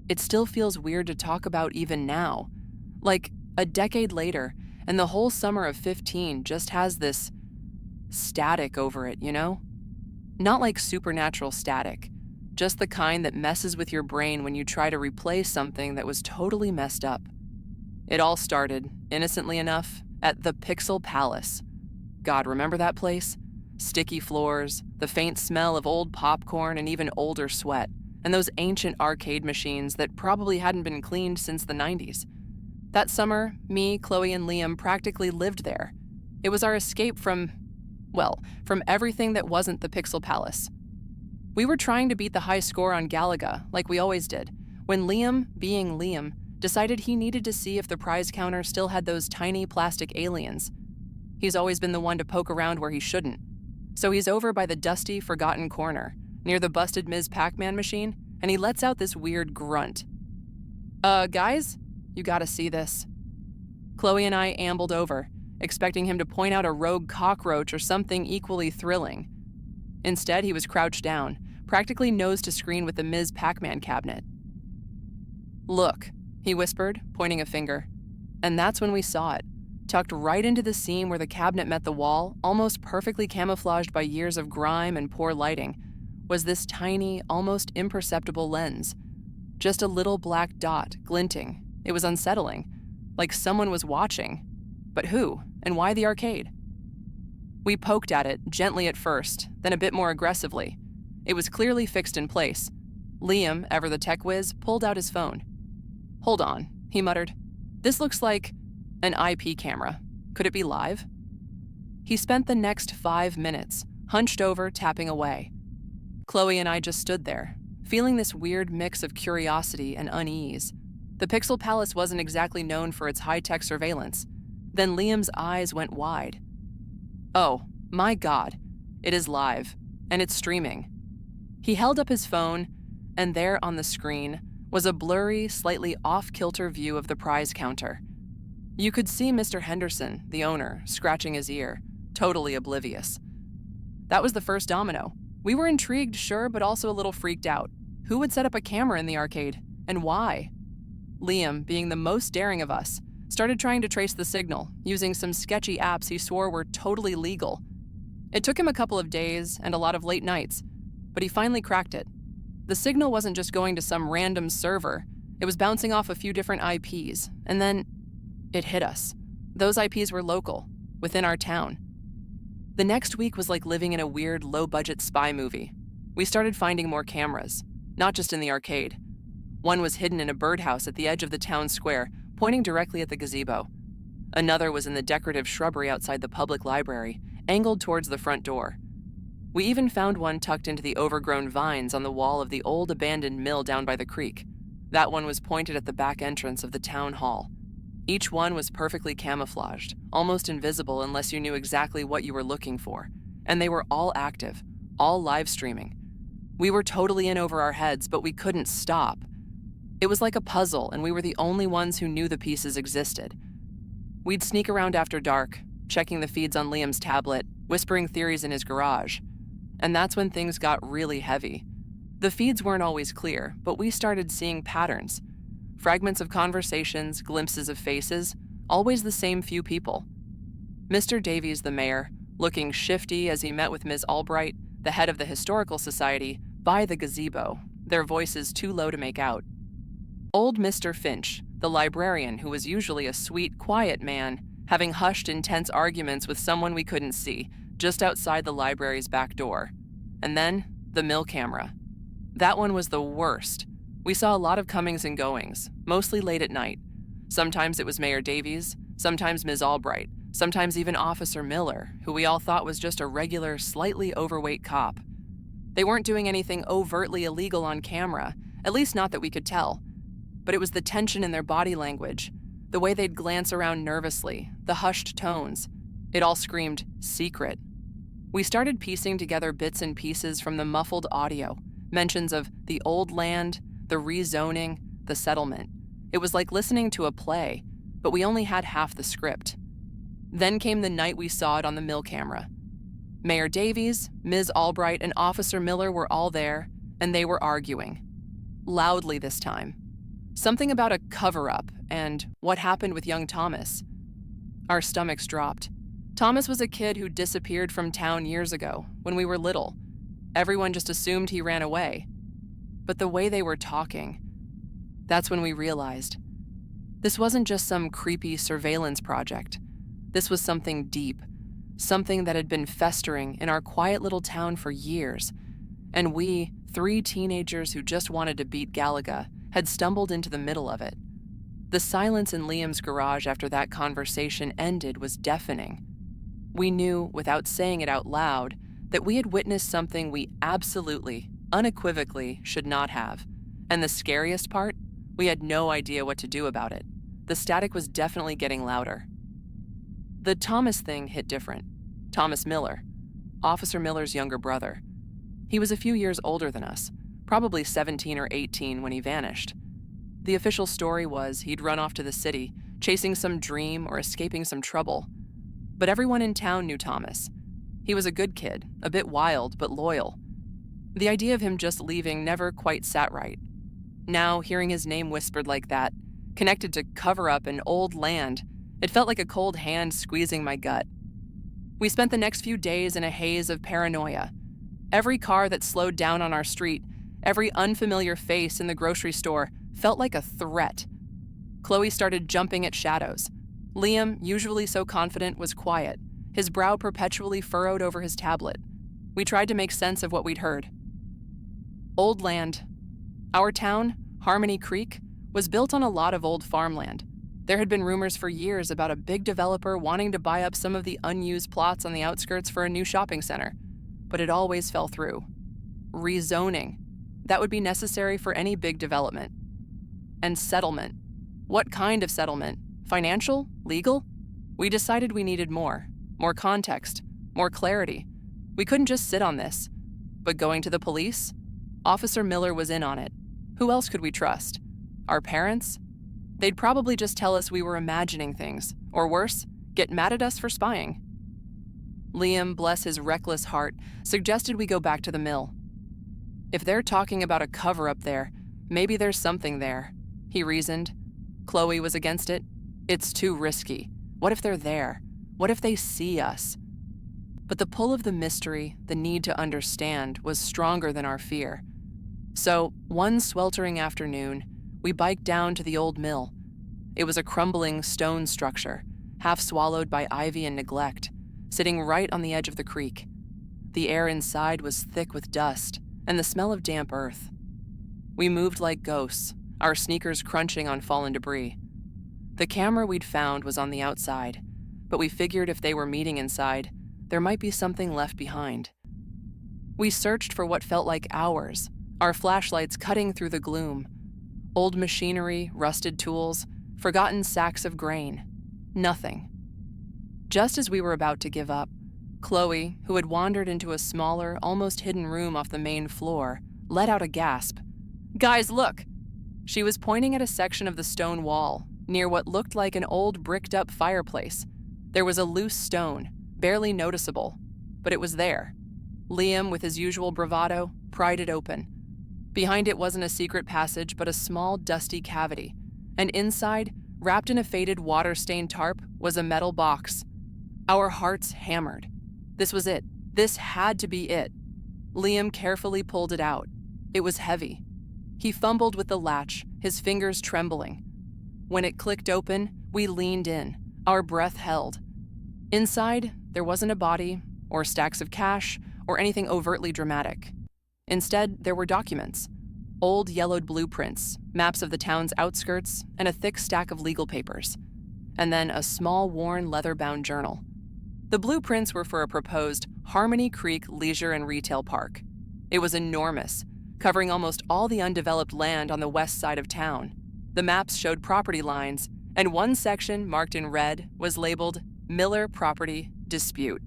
It still feels weird to talk about even now. Like, a decade later, and the whole summer of 15 just has this static over it, you know? Not like supernatural static, just the kind that messes with your brain when you try to replay something that was totally messed up. It all started, innocently enough, at the Pixel Palace. God, remember that place? Sticky floors, the faint smell of old popcorn and even older sweat, and those ancient arcade machines that probably hadn't been cleaned since the 90s. That summer, me, Chloe, and Liam practically lived there. It was our escape from everything that wasn't the Pixel Palace. We were trying to beat the high score on Galaga, like we always did, when Liam, being Liam, decided he needed to see if the prize counter still had those tiny plastic aliens. He's always been the one to poke around where he shouldn't. So he's over by the dusty, forgotten corner, near the busted Ms. Pac-Man machine, and he lets out this weird grunt. Guys? You gotta see this. Chloe and I ambled over, expecting him to point out a rogue cockroach or something equally thrilling. Instead, he was crouched down, practically nose to screen with the Ms. Pac-Man cabinet. "Look," he whispered, pointing a finger. And that's when we saw it, tucked right into the seam where the cabinet met the wall, almost perfectly camouflaged by years of grime and poor lighting, was this tiny, almost imperceptible lens. Just a little black dot, glinting. It was unsettling, like someone was watching. But who, and why the arcade? We poked at it, gently at first, then a bit more aggressively. It was clearly fixed in place. Liam, ever the tech whiz, pulled out his phone. "Hold on," he muttered. "This looks like an IP camera. Could it be live?" He spent the next 5 minutes, hunched over, tapping away. Chloe and I just stood there, feeling this weird mix of curiosity and unease. The Pixel Palace wasn't exactly known for its high-tech surveillance. Then Liam's eyes went wide. "Oh, my God, it is live, and it's streaming." He held up his phone, and there on the screen was a blurry, slightly off-kilter view of the prize counter. You could see Mr. Henderson, the owner, scratching his ear, totally oblivious. That was the first domino. We were intrigued, sure, but also a little freaked out. Who would set up a camera in the arcade, and why? Liam, being the most daring of us, started trying to trace the signal, using some sketchy apps he swore were totally legal. It took him a couple of days and a lot of late nights, but he finally cracked it. The signal wasn't just going to some random server, it was bouncing off a few different IPs, and then it hit us. Those IPs were local, within our town. The next week was like living in a weird, low-budget spy movie. We started finding more cameras, not just in the arcade. One was hidden in a birdhouse at the edge of the town square, pointing directly at the gazebo. Another was in the decorative shrubbery outside the public library, angled towards the front door. We even found one tucked into the overgrown vines on the wall of the old abandoned mill down by the creek. That one was pointed at the back entrance of the town hall. Each one was perfectly camouflaged, almost invisible unless you knew exactly what you were looking for. And they were all active, all live streaming. We were totally in over our heads, but we couldn't stop. It was like a puzzle, and we were the only ones who knew the pieces existed. We'd sneak around after dark, checking the feeds on Liam's tablet, whispering theories in his garage. And that's when things got really heavy. The feeds weren't always clear, but we started seeing patterns. Fragments of conversations, glimpses of faces, always the same few people. Mr. Davies, the mayor, looking shifty as he met with Ms. Albright, the head of the Historical Society, by the gazebo, their voices too low to make out. Old Mr. Finch, the librarian who was usually a sweet, quiet man, having hushed intense arguments with someone we couldn't see, just outside the library's back door. And then, the mill camera. That one was the worst. We saw a lot of comings and goings, mostly late at night. Sometimes it was Mayor Davies, sometimes Ms. Albright, sometimes even Officer Miller, who we all thought was just a regular, slightly overweight cop. They weren't doing anything overtly illegal on camera, at least not that we could tell. But it was the tension in their body language, the way they'd glance around nervously, the hushed tones. It all screamed secret. We started piecing together bits and pieces from the muffled audio, mentions of the old land, the rezoning, the settlement. It was like listening to a play, but we only had half the script. Then came the night we saw it on the mill camera. Mayor Davies, Ms. Albright, and Officer Miller were all there, and they were arguing. Loudly this time. Something about a cover-up and what happened with young Thomas. Our stomachs dropped. Thomas was a kid who disappeared from town years ago when we were little. Everyone just assumed he ran away. But the way they were talking, that's when we realized. This wasn't just some creepy surveillance project. This was something deep, something that had been festering in our quiet little town for years. And we, 3 teenagers who just wanted to beat Galaga, had stumbled into the middle of it. The silence in Liam's garage after that conversation ended was deafening. We knew, without saying it out loud, that we had witnessed something we absolutely, unequivocally should not have. And the scariest part? We had no idea what to do about it. The static was definitely getting louder. The Thomas thing hit different. Thomas Miller, Officer Miller's younger brother. He was a few years older than us, probably 17 or 18 when he vanished. The official story was he'd run off to the city, chasing some dream or escaping some trouble. But everyone in town knew Thomas. He was a good kid, a bit wild but loyal. The idea of him just leaving never quite sat right. Now, hearing his name whispered like that, connected to cover up an old land, it felt like a cold hand squeezing my gut. We spent the next few days in a haze of paranoia. Every car that slowed down on our street, every unfamiliar face in the grocery store felt like a threat. Chloe started jumping at shadows. Liam, usually so confident, was quiet, his brow perpetually furrowed over his tablet. We tried to make sense of what we'd heard. Old land. Our town, Harmony Creek, was built on a lot of old farmland. There had been rumors for years about a big developer wanting to buy up some of the unused plots on the outskirts for a new shopping center, but it always fell through. Rezoning. That would be necessary for any big development. And settlement. What kind of settlement? Financial? Legal? We decided we needed more context, more clarity. We couldn't just sit on this. But going to the police? Officer Miller was in on it. Who else could we trust? Our parents? They'd probably just tell us we were imagining things, or worse, get mad at us for spying. Liam, bless his reckless heart, suggested we go back to the mill. If they're talking about a cover-up there, maybe there's something there, he reasoned. Chloe was against it. It's too risky. What if they're there? What if they see us? But the pull of the mystery, the need to understand, was stronger than our fear. So, one sweltering afternoon, we biked down to the old mill. It was a crumbling stone structure, half swallowed by ivy and neglect, sitting right on the edge of the creek. The air inside was thick with dust and the smell of damp earth. We moved like ghosts, our sneakers crunching on fallen debris. The camera we'd found was on the outside, but we figured if they were meeting inside, there might be something left behind. We searched for what felt like hours, our flashlights cutting through the gloom. Old machinery, rusted tools, forgotten sacks of grain. Nothing. Just as we were about to give up, Chloe, who had wandered into a smaller, almost hidden room off the main floor, let out a gasp. "Guys, look!" She was pointing at a section of the stone wall, near what looked like an old bricked-up fireplace. There was a loose stone, barely noticeable, but it was there. Liam, with his usual bravado, pried it open. Behind it wasn't a secret passage, but a small, dusty cavity. And inside, wrapped in a faded water-stained tarp, was a metal box. Our hearts hammered. This was it. This had to be it. Liam carefully pulled it out. It was heavy. He fumbled with the latch, his fingers trembling. When it clicked open, we leaned in, our breath held. Inside, there wasn't a body, or stacks of cash, or anything overtly dramatic. Instead, there were documents. Old yellowed blueprints, maps of the town's outskirts, and a thick stack of legal papers. And then a small, worn, leather-bound journal. The blueprints were for a proposed Harmony Creek Leisure and Retail Park. It was enormous, covering almost all the undeveloped land on the west side of town. The maps showed property lines, and one section, marked in red, was labeled Miller Property Dispute.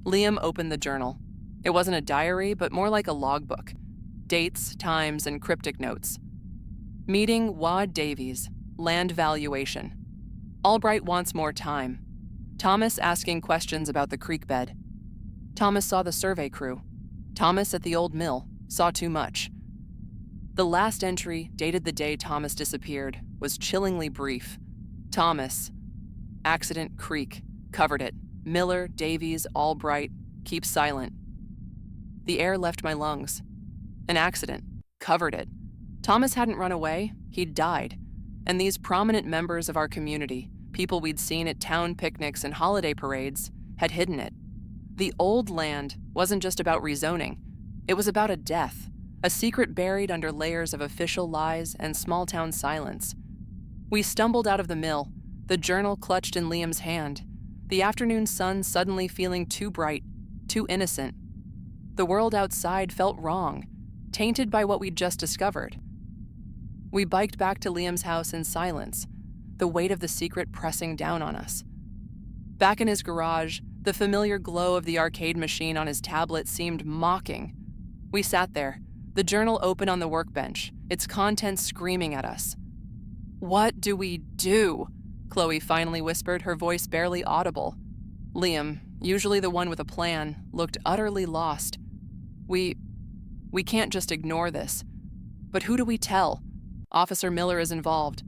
Liam opened the journal. It wasn't a diary, but more like a logbook. Dates, times, and cryptic notes. Meeting Wad Davies, land valuation. Albright wants more time. Thomas asking questions about the creek bed. Thomas saw the survey crew. Thomas at the old mill saw too much. The last entry, dated the day Thomas disappeared, was chillingly brief. Thomas, Accident Creek, covered it. Miller, Davies, Albright, keep silent. The air left my lungs. An accident, covered it. Thomas hadn't run away, he'd died. And these prominent members of our community, people we'd seen at town picnics and holiday parades, had hidden it. The old land wasn't just about rezoning. It was about a death, a secret buried under layers of official lies and small-town silence. We stumbled out of the mill, the journal clutched in Liam's hand, the afternoon sun suddenly feeling too bright, too innocent. The world outside felt wrong, tainted by what we'd just discovered. We biked back to Liam's house in silence, the weight of the secret pressing down on us. Back in his garage, the familiar glow of the arcade machine on his tablet seemed mocking. We sat there, the journal open on the workbench, its contents screaming at us. "What do we do?" Chloe finally whispered, her voice barely audible. Liam, usually the one with a plan, looked utterly lost. We can't just ignore this. But who do we tell? Officer Miller is involved.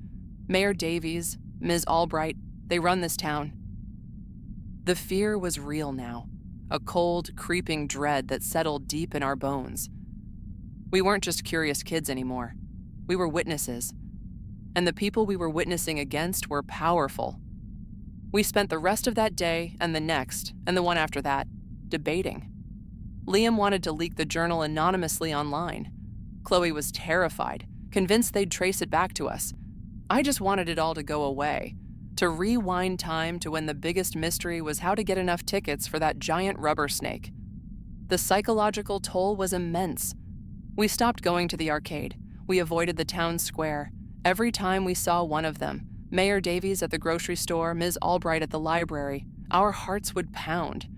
Mayor Davies, Ms. Albright, they run this town. The fear was real now, a cold, creeping dread that settled deep in our bones. We weren't just curious kids anymore. We were witnesses. And the people we were witnessing against were powerful. We spent the rest of that day and the next, and the one after that, debating. Liam wanted to leak the journal anonymously online. Chloe was terrified, convinced they'd trace it back to us. I just wanted it all to go away, to rewind time to when the biggest mystery was how to get enough tickets for that giant rubber snake. The psychological toll was immense. We stopped going to the arcade. We avoided the town square. Every time we saw one of them, Mayor Davies at the grocery store, Ms. Albright at the library, our hearts would pound.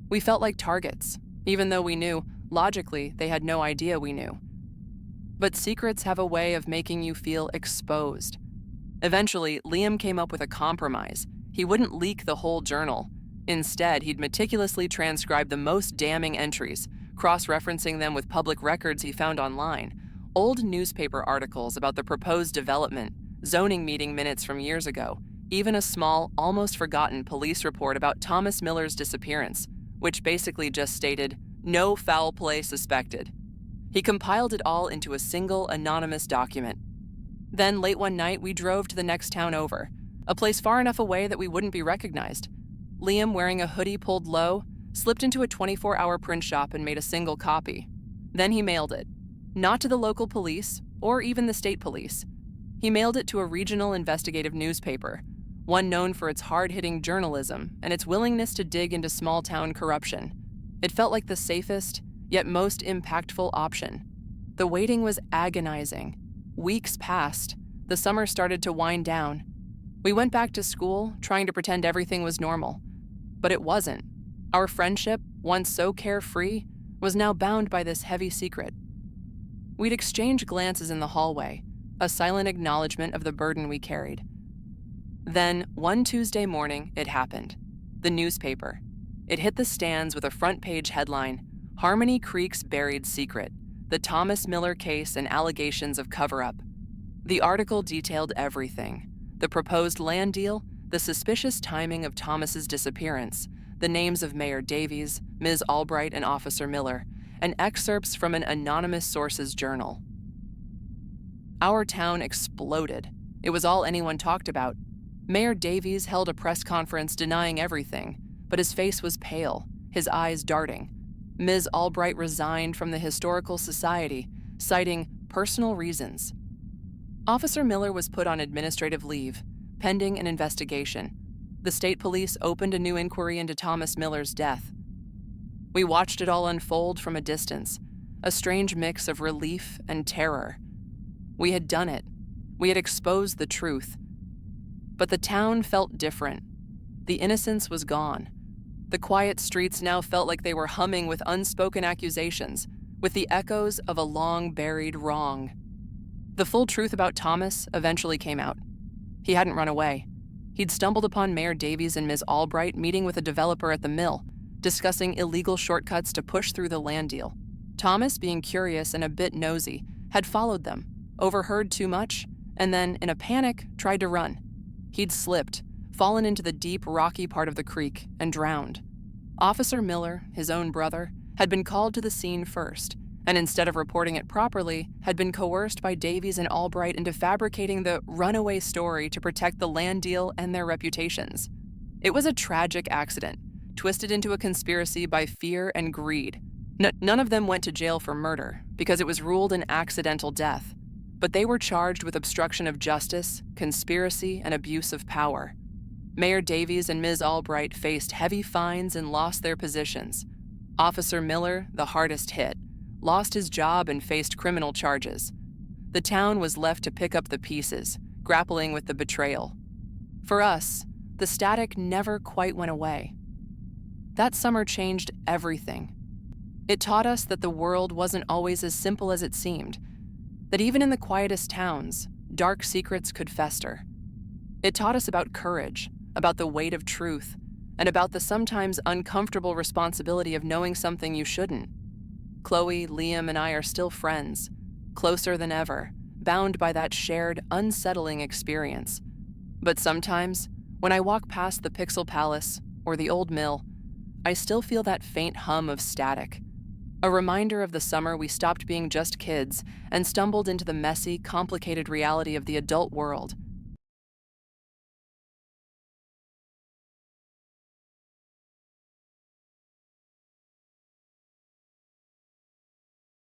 We felt like targets, even though we knew, logically, they had no idea we knew. But secrets have a way of making you feel exposed. Eventually, Liam came up with a compromise. He wouldn't leak the whole journal. Instead, he'd meticulously transcribe the most damning entries, cross-referencing them with public records he found online, old newspaper articles about the proposed development, zoning meeting minutes from years ago, even a small, almost forgotten police report about Thomas Miller's disappearance, which basically just stated, "No foul play suspected." He compiled it all into a single, anonymous document. Then, late one night, we drove to the next town over, a place far enough away that we wouldn't be recognized. Liam, wearing a hoodie pulled low, slipped into a 24-hour print shop and made a single copy. Then he mailed it. Not to the local police, or even the state police. He mailed it to a regional investigative newspaper, one known for its hard-hitting journalism and its willingness to dig into small-town corruption. It felt like the safest, yet most impactful option. The waiting was agonizing. Weeks passed. The summer started to wind down. We went back to school, trying to pretend everything was normal. But it wasn't. Our friendship, once so carefree, was now bound by this heavy secret. We'd exchange glances in the hallway, a silent acknowledgement of the burden we carried. Then, one Tuesday morning, it happened. The newspaper. It hit the stands with a front-page headline, "Harmony Creek's Buried Secret, the Thomas Miller Case and Allegations of Cover-Up." The article detailed everything. The proposed land deal, the suspicious timing of Thomas's disappearance, the names of Mayor Davies, Ms. Albright, and Officer Miller, and excerpts from an anonymous source's journal. Our town exploded. It was all anyone talked about. Mayor Davies held a press conference denying everything, but his face was pale, his eyes darting. Ms. Albright resigned from the Historical Society, citing personal reasons. Officer Miller was put on administrative leave, pending an investigation. The state police opened a new inquiry into Thomas Miller's death. We watched it all unfold from a distance, a strange mix of relief and terror. We had done it. We had exposed the truth. But the town felt different. The innocence was gone. The quiet streets now felt like they were humming with unspoken accusations, with the echoes of a long-buried wrong. The full truth about Thomas eventually came out. He hadn't run away. He'd stumbled upon Mayor Davies and Ms. Albright meeting with a developer at the mill, discussing illegal shortcuts to push through the land deal. Thomas, being curious and a bit nosy, had followed them, overheard too much, and then, in a panic, tried to run. He'd slipped, fallen into the deep, rocky part of the creek, and drowned. Officer Miller, his own brother, had been called to the scene first, and instead of reporting it properly, had been coerced by Davies and Albright into fabricating the runaway story to protect the land deal and their reputations. It was a tragic accident, twisted into a conspiracy by fear and greed. None of them went to jail for murder, because it was ruled an accidental death, but they were charged with obstruction of justice, conspiracy, and abuse of power. Mayor Davies and Ms. Albright faced heavy fines and lost their positions. Officer Miller, the hardest hit, lost his job and faced criminal charges. The town was left to pick up the pieces, grappling with the betrayal. For us, the static never quite went away. That summer changed everything. It taught us that the world wasn't always as simple as it seemed, that even in the quietest towns, dark secrets could fester. It taught us about courage, about the weight of truth, and about the sometimes uncomfortable responsibility of knowing something you shouldn't. Chloe, Liam, and I are still friends, closer than ever, bound by that shared, unsettling experience. But sometimes, when I walk past the Pixel Palace or the old mill, I still feel that faint hum of static, a reminder of the summer we stopped being just kids and stumbled into the messy, complicated reality of the adult world.